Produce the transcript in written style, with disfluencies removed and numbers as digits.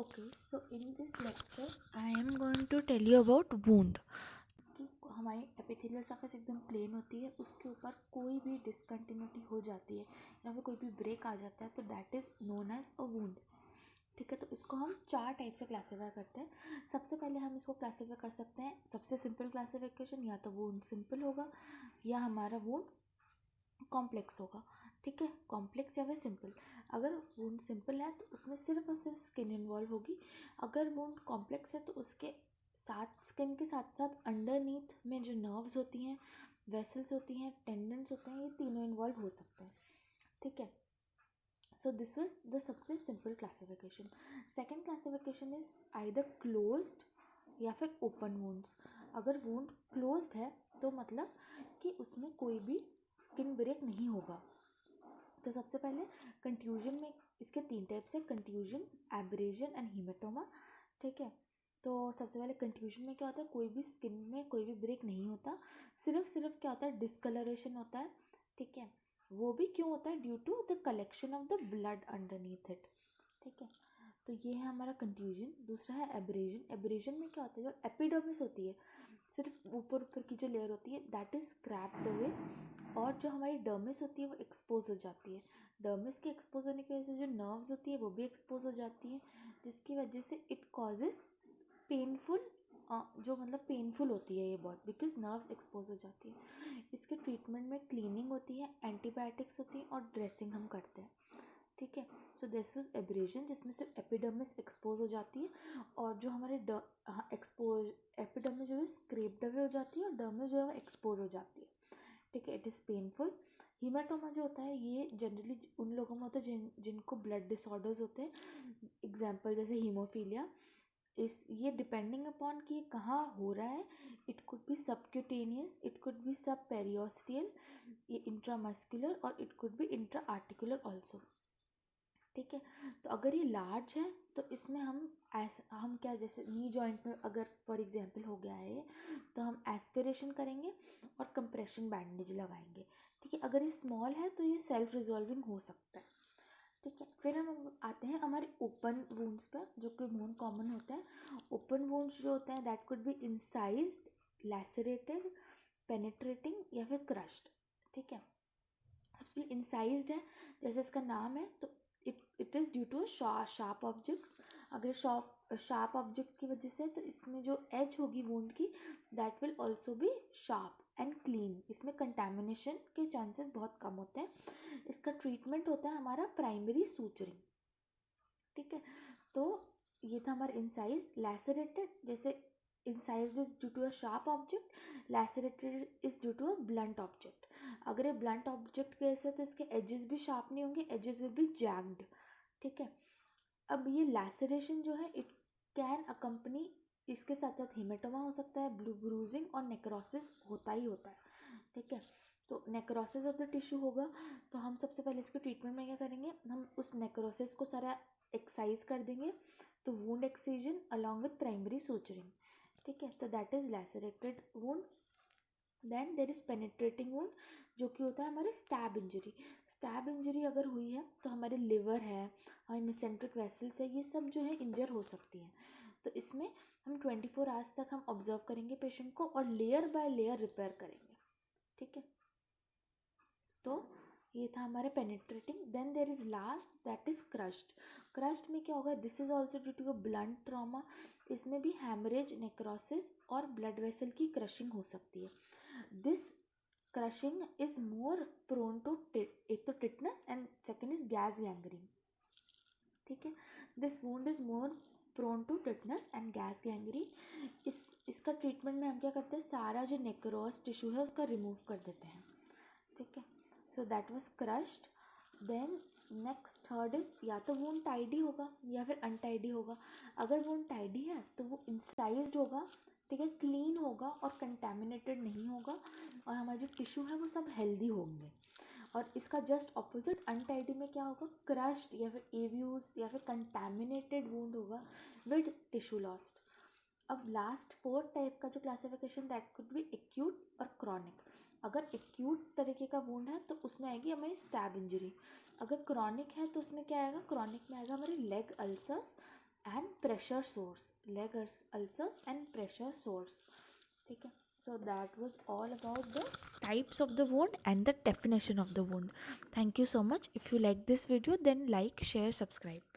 Okay, so in this lecture I am going to tell you about wound. कि हमारी epithelial surface एकदम plane होती है, उसके ऊपर कोई भी डिसकंटिन्यूटी हो जाती है या फिर कोई भी ब्रेक आ जाता है तो that is known as a wound. ठीक है, तो इसको हम 4 टाइप से क्लासीफाई करते हैं. सबसे पहले हम इसको क्लासीफाई कर सकते हैं सबसे सिंपल क्लासीफिकेशन, या तो वुंड सिंपल होगा या हमारा वुंड कॉम्प्लेक्स होगा. ठीक है, कॉम्प्लेक्स या फिर सिंपल. अगर वुंड सिंपल है तो उसमें सिर्फ और सिर्फ स्किन इन्वॉल्व होगी. अगर वुंड कॉम्प्लेक्स है तो उसके साथ स्किन के साथ साथ अंडरनीथ में जो नर्व्स होती हैं, वेसल्स होती हैं, टेंडन्स होते हैं, ये तीनों इन्वॉल्व हो सकते हैं. ठीक है, सो दिस वाज द सबसे simple classification. Second classification is either closed या फिर ओपन वुंड्स. अगर वुंड क्लोज्ड है तो मतलब कि उसमें कोई भी स्किन ब्रेक नहीं होगा. तो सबसे पहले कंट्यूजन में इसके 3 टाइप्स है: कंट्यूजन, एब्रेजन एंड हीमेटोमा. ठीक है, तो सबसे पहले कंट्यूजन में क्या होता है, कोई भी स्किन में कोई भी ब्रेक नहीं होता, सिर्फ क्या होता है, डिस्कलरेशन होता है. ठीक है, वो भी क्यों होता है, due to the collection of the blood underneath it. ठीक है, तो ये है हमारा कंट्यूजन. दूसरा है एब्रेजन. एब्रेजन में क्या होता है, जो एपिडर्मिस होती है, सिर्फ ऊपर की जो लेयर होती है, दैट इज क्रैप्ड अवे, और जो हमारी डर्मिस होती है वो एक्सपोज हो जाती है. डर्मिस के एक्सपोज होने की वजह से जो नर्व्स होती है वो भी एक्सपोज हो जाती है, जिसकी वजह से इट कॉजेज पेनफुल, जो मतलब पेनफुल होती है ये बहुत, बिकॉज नर्व्स एक्सपोज हो जाती है. इसके ट्रीटमेंट में क्लीनिंग होती है, एंटीबायोटिक्स होती है और ड्रेसिंग हम करते हैं. ठीक है, सो दिस वाज एब्रेजन, जिसमें सिर्फ एपिडर्मिस एक्सपोज हो जाती है और जो हमारे एक्सपोज एपिडर्मिस जो है स्क्रैप्ड अवे हो जाती है और डर्मिस जो है वो एक्सपोज हो जाती है. ठीक है, इट इज़ पेनफुल. हीमाटोमा जो होता है ये जनरली उन लोगों में होता है जिनको ब्लड डिसऑर्डर्स होते हैं. एग्जाम्पल जैसे हीमोफीलिया. ये डिपेंडिंग अपॉन कि ये कहाँ हो रहा है, it could be subcutaneous, it could be सब पेरियोस्टियल, ये इंट्रामस्कुलर और it could be intra articular also. ठीक है, तो अगर ये लार्ज है तो इसमें हम क्या, जैसे नी जॉइंट में अगर फॉर एग्जांपल हो गया है तो हम एस्पिरेशन करेंगे और कंप्रेशन बैंडेज लगाएंगे. ठीक है, अगर ये स्मॉल है तो ये सेल्फ रिजॉल्विंग हो सकता है. ठीक है, फिर हम आते हैं हमारे ओपन वुंड्स पर, जो कि मोस्ट कॉमन होता है. ओपन वुंड्स जो होते हैं that could be incised, lacerated, penetrating या फिर क्रश्ड. ठीक है, सबसे इंसाइज्ड है, जैसे इसका नाम है, तो it is due to sharp objects. अगर शार्प ऑब्जेक्ट की वजह से, तो इसमें जो एज होगी वुंड की, that will also be sharp and clean. इसमें कंटेमिनेशन के चांसेस बहुत कम होते हैं. इसका ट्रीटमेंट होता है हमारा प्राइमरी सूचरिंग. ठीक है, तो ये था हमारा इंसाइज. लैसरेटेड, जैसे incise is due to a sharp object, lacerated is due to a blunt object. अगर ये ब्लंट ऑब्जेक्ट के ऐसे तो इसके एजेस भी शार्प नहीं होंगे, एजेस विल बी जैग्ड. ठीक है, अब ये लैसरेशन जो है इट कैन अकम्पनी, इसके साथ साथ हेमेटोमा हो सकता है, ब्रूजिंग और नेक्रोसिस होता ही होता है. ठीक है, तो नेक्रोसिस ऑफ द टिश्यू होगा तो हम सबसे पहले इसके ट्रीटमेंट में क्या करेंगे, हम उस नेक्रोसिस को सारा एक्साइज कर देंगे, तो wound excision along with primary suturing. ठीक है, तो that is lacerated wound. Then there is penetrating wound, जो कि होता है हमारे स्टैब इंजरी. स्टैब इंजरी अगर हुई है तो हमारे लिवर है, हमारे मेसेंट्रिक वेसल्स है, ये सब जो है इंजर हो सकती हैं. तो इसमें हम 24 आवर्स तक हम ऑब्जर्व करेंगे पेशेंट को और लेयर बाय लेयर रिपेयर करेंगे. ठीक है, तो ये था हमारे penetrating. Then there is last that is crushed. Crushed में क्या होगा, this is also due to a blunt trauma. इसमें भी हैमरेज, नेक्रोसिस और ब्लड वेसल की क्रशिंग हो सकती है. This crushing is more prone to, एक तो tetanus and second is gas gangrene. ठीक है, this wound is more prone to tetanus and gas gangrene. इसका ट्रीटमेंट में हम क्या करते हैं, सारा जो नेक्रोस टिश्यू है उसका रिमूव कर देते हैं. ठीक है, so that was crushed. Then next third is, या तो वुंड टाइडी होगा या फिर अनटाइडी होगा. अगर वुंड टाइडी है तो वो इंसाइज्ड होगा. ठीक है, क्लीन होगा और कंटेमिनेटेड नहीं होगा और हमारे जो टिश्यू है वो सब हेल्दी होंगे. और इसका जस्ट ऑपोजिट अनटाइडी में क्या होगा, क्रश्ड या फिर एव्यूज या फिर कंटेमिनेटेड वुंड होगा विद टिश्यू लॉस्ट. अब लास्ट 4 टाइप का जो classification, that could be acute और क्रॉनिक. अगर एक्यूट तरीके का वुंड है तो उसमें आएगी हमारी स्टैब इंजरी. अगर क्रॉनिक है तो उसमें क्या आएगा, क्रॉनिक में आएगा हमारे leg ulcers and pressure source, leg ulcers and pressure source. ठीक है, so that was all about the types of the wound and the definition of the wound. Thank you so much. If you like this video, then like, share, subscribe.